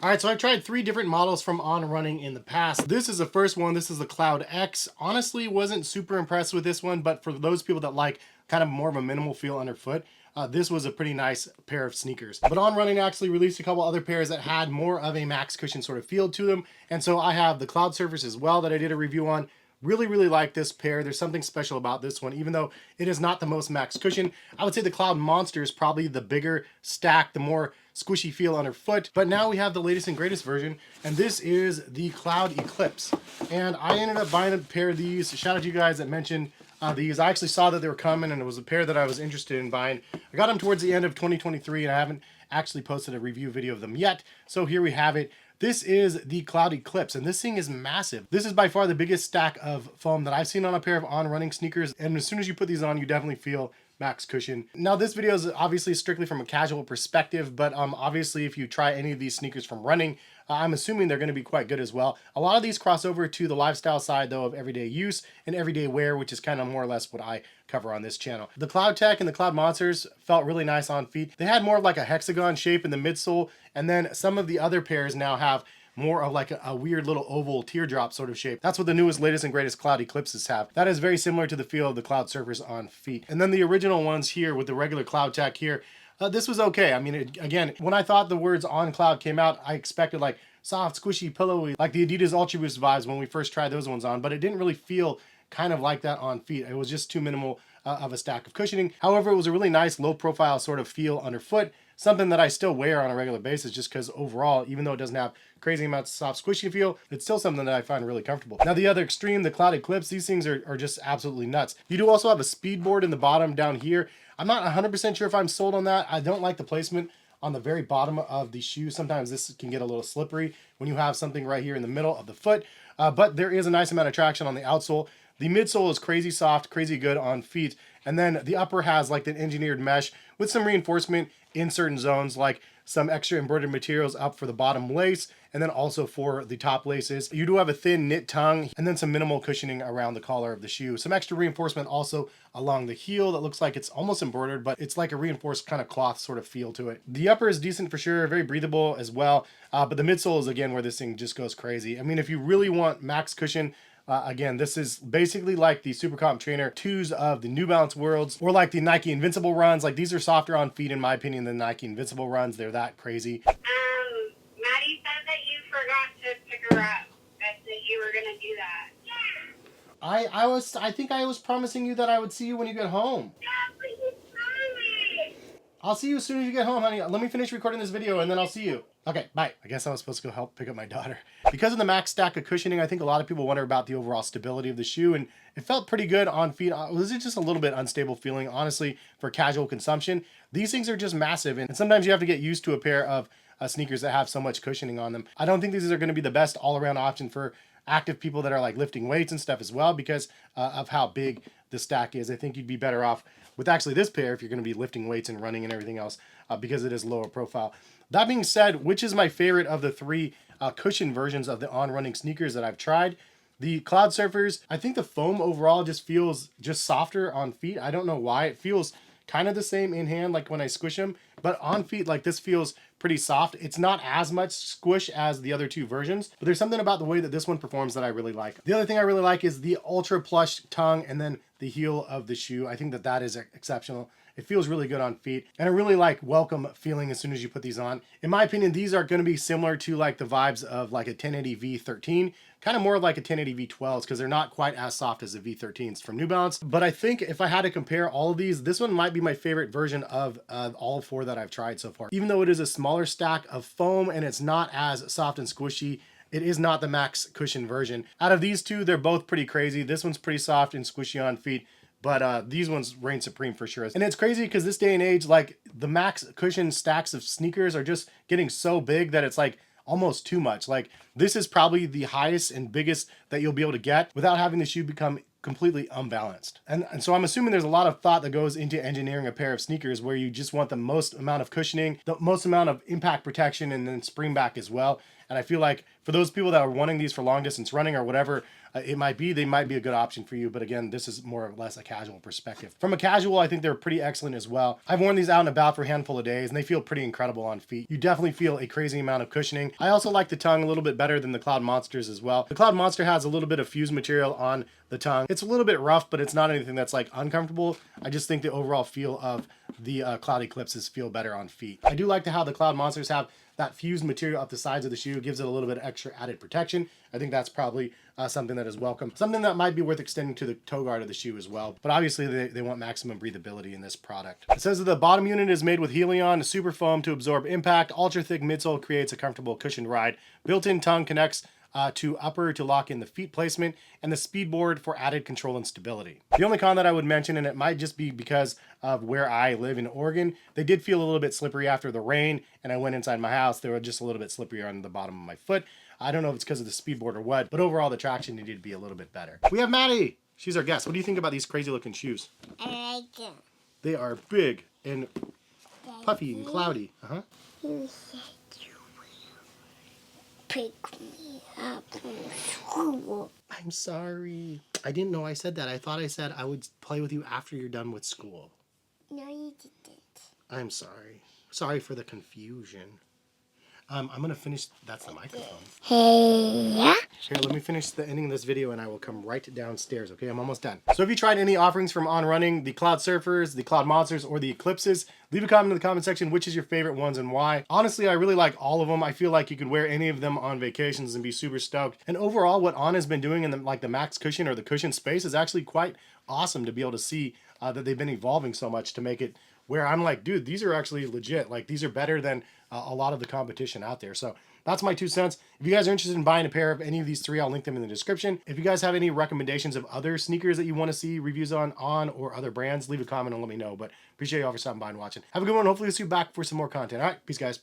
All right, so I've tried 3 different models from On Running in the past. This is the first one. This is the CloudX. Honestly, wasn't super impressed with this one, but for those people that like kind of more of a minimal feel underfoot, this was a pretty nice pair of sneakers. But On Running actually released a couple other pairs that had more of a max cushion sort of feel to them. And so I have the Cloud Surfers as well that I did a review on. Really like this pair. There's something special about this one, even though it is not the most max cushion. I would say the Cloud Monster is probably the bigger stack, the more squishy feel underfoot. But now we have the latest and greatest version, and this is the CloudEclipse. And I ended up buying a pair of these. Shout out to you guys that mentioned these. I actually saw that they were coming, and it was a pair that I was interested in buying. I got them towards the end of 2023, and I haven't actually posted a review video of them yet. So here we have it. This is the CloudEclipse, and this thing is massive. This is by far the biggest stack of foam that I've seen on a pair of On Running sneakers, and as soon as you put these on, you definitely feel max cushion. Now, this video is obviously strictly from a casual perspective, but obviously if you try any of these sneakers from running, I'm assuming they're going to be quite good as well. A lot of these cross over to the lifestyle side, though, of everyday use and everyday wear, which is kind of more or less what I cover on this channel. The Cloud Tech and the Cloud Monsters felt really nice on feet. They had more of like a hexagon shape in the midsole, and then some of the other pairs now have more of like a weird little oval teardrop sort of shape. That's what the newest, latest, and greatest CloudEclipses have. That is very similar to the feel of the Cloud Surfers on feet. And then the original ones here with the regular Cloud Tech here, this was okay. I mean, again, when I thought the words on cloud came out, I expected like soft, squishy, pillowy, like the Adidas Ultra Boost vibes when we first tried those ones on, but it didn't really feel kind of like that on feet. It was just too minimal of a stack of cushioning. However, it was a really nice low profile sort of feel underfoot, something that I still wear on a regular basis just because overall, even though it doesn't have crazy amounts of soft squishy feel, it's still something that I find really comfortable. Now the other extreme, the CloudEclipse, these things are just absolutely nuts. You do also have a Speedboard in the bottom down here. I'm not 100% sure if I'm sold on that. I don't like the placement on the very bottom of the shoe. Sometimes this can get a little slippery when you have something right here in the middle of the foot, but there is a nice amount of traction on the outsole. The midsole is crazy soft, crazy good on feet, and then the upper has like the engineered mesh with some reinforcement in certain zones, like some extra embroidered materials up for the bottom lace, and then also for the top laces. You do have a thin knit tongue, and then some minimal cushioning around the collar of the shoe. Some extra reinforcement also along the heel that looks like it's almost embroidered, but it's like a reinforced kind of cloth sort of feel to it. The upper is decent for sure, very breathable as well, but the midsole is again where this thing just goes crazy. I mean, if you really want max cushion, again, this is basically like the Supercomp Trainer 2s of the New Balance worlds, or like the Nike Invincible runs. Like, these are softer on feet, in my opinion, than Nike Invincible runs. They're that crazy. Maddie said that you forgot to pick her up, and that you were gonna do that. Yeah. I think I was promising you that I would see you when you get home. Yeah, but you promised. I'll see you as soon as you get home, honey. Let me finish recording this video and then I'll see you. Okay, bye. I guess I was supposed to go help pick up my daughter. Because of the max stack of cushioning, I think a lot of people wonder about the overall stability of the shoe, and it felt pretty good on feet. Was it just a little bit unstable feeling, honestly, for casual consumption? These things are just massive, and sometimes you have to get used to a pair of sneakers that have so much cushioning on them. I don't think these are going to be the best all-around option for active people that are like lifting weights and stuff as well, because of how big the stack is. I think you'd be better off with actually this pair if you're going to be lifting weights and running and everything else, because it is lower profile. That being said, which is my favorite of the 3 cushion versions of the On Running sneakers that I've tried? The Cloud Surfers, I think the foam overall just feels just softer on feet. I don't know why. It feels kind of the same in hand, like when I squish them, but on feet, like, this feels pretty soft. It's not as much squish as the other 2 versions, but there's something about the way that this one performs that I really like. The other thing I really like is the ultra plush tongue and then the heel of the shoe. I think that that is exceptional. It feels really good on feet, and I really like welcome feeling as soon as you put these on. In my opinion, these are going to be similar to like the vibes of like a 1080 V13, kind of more like a 1080 V12s, because they're not quite as soft as the V13s from New Balance. But I think if I had to compare all of these, this one might be my favorite version of all 4 that I've tried so far. Even though it is a smaller stack of foam and it's not as soft and squishy, it is not the max cushion version. Out of these 2, they're both pretty crazy. This one's pretty soft and squishy on feet, but these ones reign supreme for sure. And it's crazy because this day and age, like, the max cushion stacks of sneakers are just getting so big that it's like almost too much. Like, this is probably the highest and biggest that you'll be able to get without having the shoe become completely unbalanced. And so I'm assuming there's a lot of thought that goes into engineering a pair of sneakers where you just want the most amount of cushioning, the most amount of impact protection, and then spring back as well. And I feel like for those people that are wanting these for long distance running or whatever it might be, they might be a good option for you. But again, this is more or less a casual perspective. From a casual, I think they're pretty excellent as well. I've worn these out and about for a handful of days and they feel pretty incredible on feet. You definitely feel a crazy amount of cushioning. I also like the tongue a little bit better than the Cloud Monsters as well. The Cloud Monster has a little bit of fused material on the tongue. It's a little bit rough, but it's not anything that's like uncomfortable. I just think the overall feel of the Cloud Eclipses feel better on feet. I do like how the Cloud Monsters have that fused material up the sides of the shoe. It gives it a little bit of extra added protection. I think that's probably something that is welcome. Something that might be worth extending to the toe guard of the shoe as well. But obviously they want maximum breathability in this product. It says that the bottom unit is made with Helion, super foam to absorb impact. Ultra thick midsole creates a comfortable cushioned ride. Built-in tongue connects to upper to lock in the feet placement, and the Speedboard for added control and stability. The only con that I would mention, and it might just be because of where I live in Oregon, they did feel a little bit slippery after the rain, and I went inside my house, they were just a little bit slipperier on the bottom of my foot. I don't know if it's because of the Speedboard or what, but overall the traction needed to be a little bit better. We have Maddie! She's our guest. What do you think about these crazy looking shoes? I like them. They are big and puffy and cloudy. You said you will pick me up from school. I'm sorry. I didn't know I said that. I thought I said I would play with you after you're done with school. No, you didn't. I'm sorry. Sorry for the confusion. I'm going to finish. That's the microphone. Hey, yeah? Here, let me finish the ending of this video and I will come right downstairs, okay? I'm almost done. So if you tried any offerings from On Running, the Cloud Surfers, the Cloud Monsters, or the Eclipses, leave a comment in the comment section which is your favorite ones and why. Honestly, I really like all of them. I feel like you could wear any of them on vacations and be super stoked. And overall, what On has been doing in the max cushion or the cushion space is actually quite awesome to be able to see that they've been evolving so much to make it where I'm like, dude, these are actually legit. Like, these are better than a lot of the competition out there. So that's my 2 cents. If you guys are interested in buying a pair of any of these 3, I'll link them in the description. If you guys have any recommendations of other sneakers that you want to see reviews on or other brands, leave a comment and let me know. But appreciate you all for stopping by and watching. Have a good one. Hopefully, we'll see you back for some more content. All right, peace, guys.